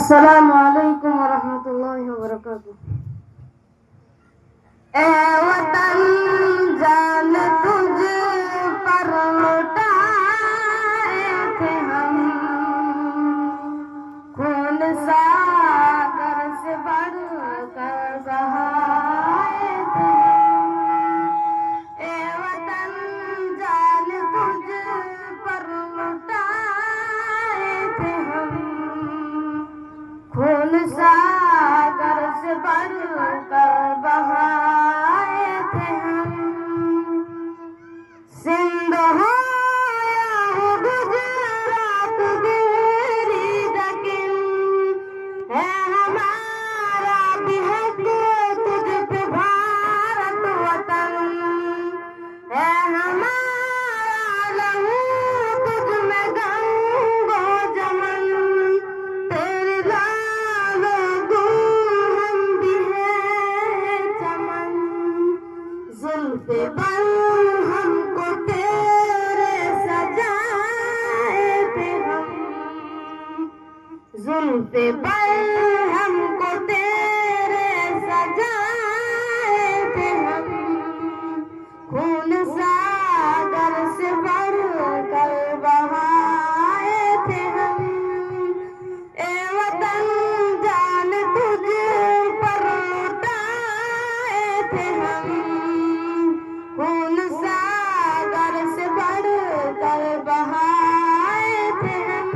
अस्सलामु अलैकुम वरहमतुल्लाहि वबरकातुह। ए वतन जान तुझ पर लुटाए थे हम, खून सागर से बढ़कर बहाए थे हम। ए वतन जान तुझ पर लुटाए थे हम, खून सागर से बढ़कर बहाए थे हम। सिंध हो या हो गुजरात दिल्ली दक्कन, है हमारा भी हक तुझ पे भारत वतन, है हमारा लहू तुझ में गंगो जमन, तेरे लालो गुल हम भी है चमन। जुल्फे बल हमको तेरे सजाए थे हम, जुल्फे बल हमको तेरे सजाए थे हम, खून सागर से बढ़कर बहाए थे हम। ए वतन जान तुझ पर लुटाए थे हम, खून सागर से बढ़कर बहाए थे हम।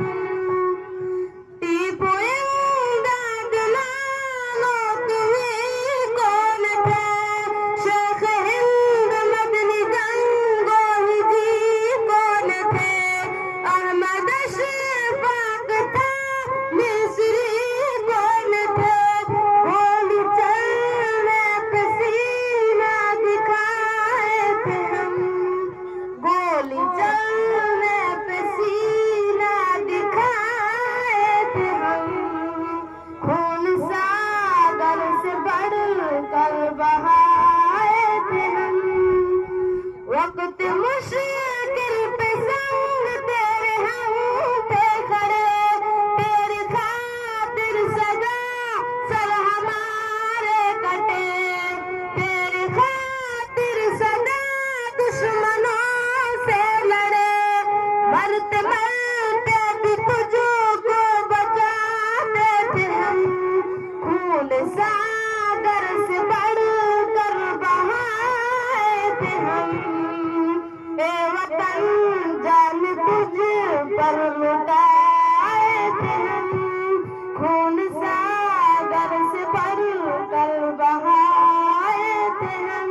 टीपू इमदाद लालो तुम्ही कौन थे, शेख हिंद मदनी गंगोही जी कौन थे, अहमद शफाक था मिस्री कौन थे, गोली चलने पे सीना दिखाए थे हम, गोली चलने पे सीना दिखाए थे हम, खून सागर से बढ़कर बहाए थे हम। वक्त मुश्किल पे संग तेरे हम पे खड़े, तेरी खातिर सदा सर हमारे कटे, तेरी खातिर सदा दुश्मनों से लड़े, मरते मरते भी तुझको बचाते थे हम, खून सागर से बढ़कर बहाए थे हम। ए वतन जान तुझ पर लुटाए थे हम, खून सागर से बढ़कर बहाए थे हम।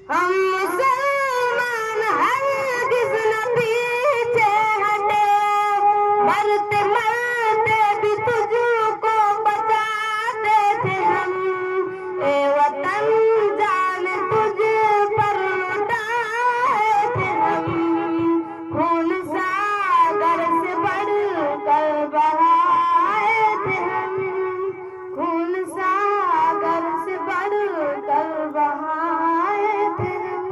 हम मुसलमान हरगिज़ न पीछे हटे, मरते मरते भी तुझको बचाते थे हम। ए वतन जान तुझ पर लुटाए थे हम, खून सागर से बढ़कर बहाए थे हम, खून सागर से बढ़कर बहाए थे हम।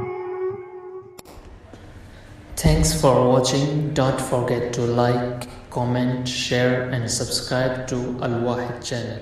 Thanks for watching. Don't forget to like, comment, share and subscribe to Al Wahid channel.